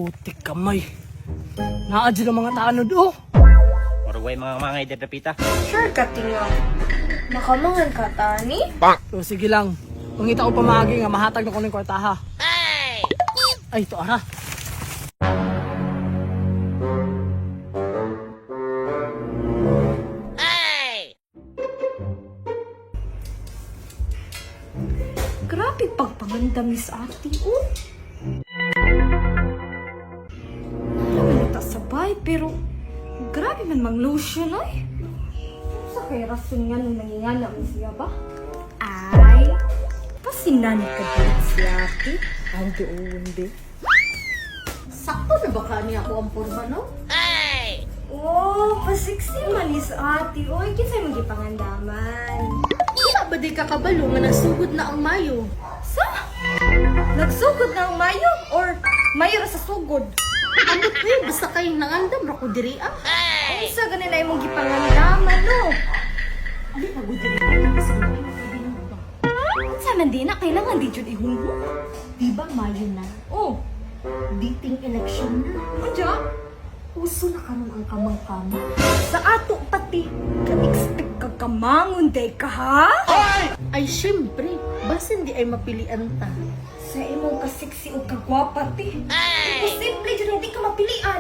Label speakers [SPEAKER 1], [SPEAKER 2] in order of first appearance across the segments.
[SPEAKER 1] Putik kamay. Naadyo ng mga tanod oh.
[SPEAKER 2] Marugay mga idadapita.
[SPEAKER 3] Sure ka tinga. Makamangan ka tani?
[SPEAKER 1] So sige lang. Pangita ko pamagi nga mahatag na ko ng kwartaha. Ay, ito ara.
[SPEAKER 3] Grabe pagpangandam ni sa ate, oh. Alam na sabay, pero grabe man mang lotion, ay. Sa kay rason nga nung nangingana mo siya ba? Ay, pasinan ka din si ate.
[SPEAKER 1] Ang doon, be.
[SPEAKER 3] Sakto na ba ka niya ako ang porma, no? Ay! Oh, pasiksi man ni sa ate, oy. Kinsay magipangandaman.
[SPEAKER 4] Wala ba di kakabalo nga nagsugod na ang Mayo?
[SPEAKER 3] Sa? Nagsugod na ang mayo? Or mayo ra sa sugod?
[SPEAKER 4] Ano ko yun? Basta kayong nangandam, rako diri ah.
[SPEAKER 3] Ay, sa ganun ay mong gipangandaman, no?
[SPEAKER 4] Ano pa gud diri ah? Kasi ano ba?
[SPEAKER 3] Sa man di na, kailangan di jud ihunhon.
[SPEAKER 4] Di ba Mayo na?
[SPEAKER 3] Oh,
[SPEAKER 4] Dating election na.
[SPEAKER 3] adya?
[SPEAKER 4] Uso na karon ang kamang-kamang.
[SPEAKER 3] Sa ato pati, ka-expect ka kamangon, day ka, ha?
[SPEAKER 4] Ay, syempre. Basin di ay mapilian ta.
[SPEAKER 3] Sa imong kasiksi o kagwapa, ti. Imposible dyan, hindi ka mapilian.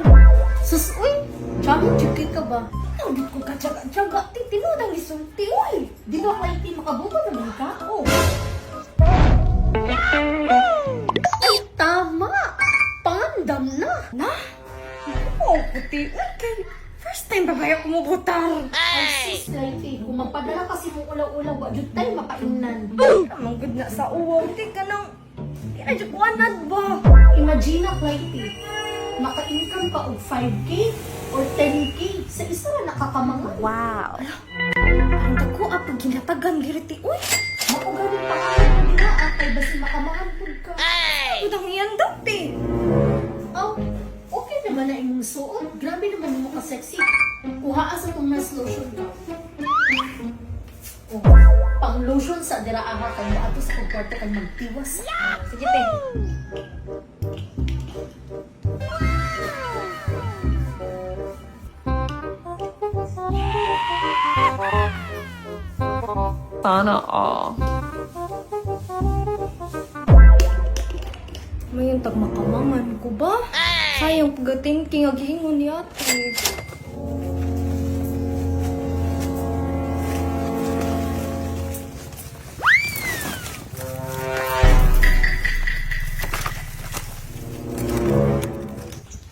[SPEAKER 4] Sus, uy! Chami, chiki ka ba?
[SPEAKER 3] Nandit ko ka-tsaga-tsaga, ti. Tinudang lisulti, uy.
[SPEAKER 4] Di ba kayo ti makabuka naman ka?
[SPEAKER 3] Oh,
[SPEAKER 4] Ay, tama! Pangandam na!
[SPEAKER 3] na? Oo, puti. Okay. First time ba kaya kumubutar?
[SPEAKER 4] Ay, sis, Lady, kung magpadala kasi mo ulaw-ulaw, wa jud tayo makaingnan.
[SPEAKER 3] Amang good na sa uwaw. Ti ka nang... Tinadyo ko anad ba?
[SPEAKER 4] Imagine na, Lady, maka-income ka og 5K or 10K sa isa na nakakamangan.
[SPEAKER 3] Wow. Ang dako pag ginatagan giriti. Uy,
[SPEAKER 4] Ako ganun pangalan na nila kay basi makamangan pud ka.
[SPEAKER 3] udang iyan dati.
[SPEAKER 4] Oh, okay naman na imong suot. Grabe naman mo ka-sexy. Kuhaan sa itong mas lotion ka. Oh, pang lotion sa dira aha kay mo ato sa kwarto kay magtiwas.
[SPEAKER 3] Sige, te.
[SPEAKER 1] Sana ah.
[SPEAKER 3] Mayroon tag makamangan ko ba? Sayang pagating kingagihingon ni ate.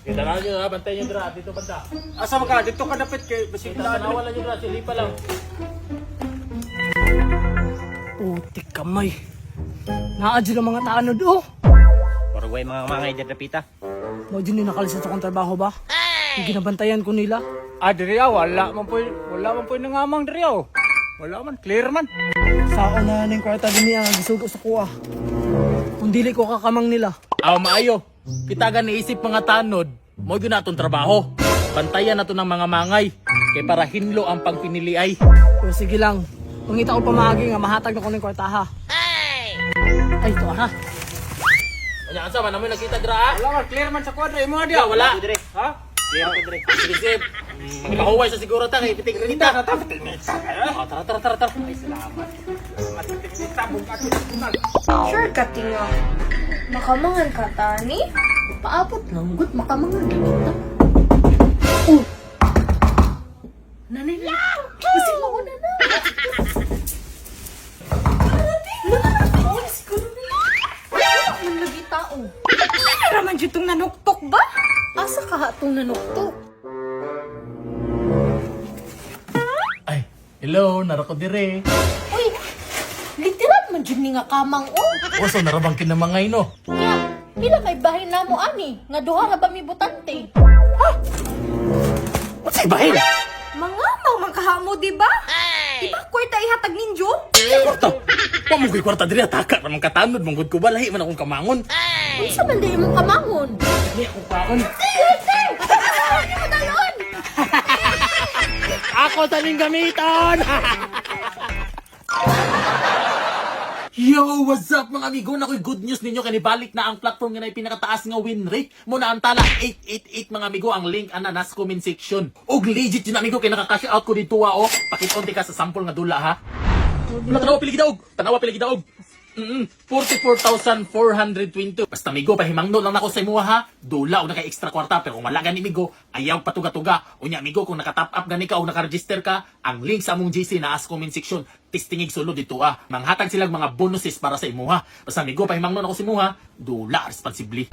[SPEAKER 2] Kita na nyo ha, bantay nyo dira, dito banda.
[SPEAKER 1] Asa ka? Dito ka dapit kay basig
[SPEAKER 2] Kita tanawan lang nyo dira, silipa lang.
[SPEAKER 1] Putik kamay. Naadyo ng mga tanod oh.
[SPEAKER 2] Marugay mga idadapita.
[SPEAKER 1] Mo din ni nakalisod sa kong trabaho ba? Yung ginabantayan ko nila.
[SPEAKER 5] Ah, diri ah, wala man po nangamang diri ah. Wala man, clear man.
[SPEAKER 1] Sao na ning kwarta din niya ang gisugo sa kuha. Kung dili ko kakamang nila.
[SPEAKER 5] Aw maayo. Kita ga naisip mga tanod, mo gyud natong trabaho. Bantayan nato ng mga mangay kay para hinlo ang pangpinili ay.
[SPEAKER 1] So sige lang. Pangita ko pamagi nga mahatag na ko ng kwartaha. Ay, ito ara.
[SPEAKER 5] Anya asa man namoy nakita dira ah? Wala man, clear man sa kwadra imo dia, wala.
[SPEAKER 2] Dire.
[SPEAKER 5] Ha?
[SPEAKER 2] Clear ko dire.
[SPEAKER 5] Sige, sige. Makahuway sa siguro ta kay pitik kita. Oh, tara. Ay salamat.
[SPEAKER 3] Sure ka, tinga. Makamangan ka, tani?
[SPEAKER 4] Paabot lang gud makamangan na kita. Nanay na. Kasi mo na na.
[SPEAKER 3] Oh, siguro na yun.
[SPEAKER 4] Wala man lagi tao.
[SPEAKER 3] Ay, raman dyan itong nanuktok ba?
[SPEAKER 4] Asa ka hatong nanuktok?
[SPEAKER 5] Ay, hello, narako dire.
[SPEAKER 4] Uy, literal man jud ni nga kamang o.
[SPEAKER 5] Oso narabang kinamangay no.
[SPEAKER 4] Kaya, pila kay bahin na mo ani, nga duha ra ba mi butante?
[SPEAKER 5] Unsay bahin?
[SPEAKER 3] Mga makahamo, di ba? Di ba kwarta ihatag ninyo?
[SPEAKER 5] Kwarta. Pamugoy kwarta diri ataka man katanod manggod ko balahi man akong kamangon.
[SPEAKER 4] Unsa man di imong kamangon?
[SPEAKER 5] Di ako kaon.
[SPEAKER 4] Ano mo dayon?
[SPEAKER 5] Ako taning gamiton. Yo, what's up mga amigo? Nakoy good news ninyo kanibalik na ang platform nga na pinakataas nga win rate. Muna ang tala 888 mga amigo, ang link ana nas comment section. Og legit yun amigo kay naka-cash out ko dito o. Pakitonti ka sa sample nga dula ha. Wala tanawa pili gidaog. Tanawa pili gidaog. 44,420. Basta migo, pahimangno lang ako sa imuha ha. Dula o naka extra kwarta pero kung wala gani migo, ayaw patuga-tuga. Unya migo kung naka-top up gani ka o naka-register ka, ang link sa among GC na as comment section. Tistingig sulod dito Manghatag silang mga bonuses para sa imuha. Basta migo, pahimangno ako sa imuha. Dula responsibly.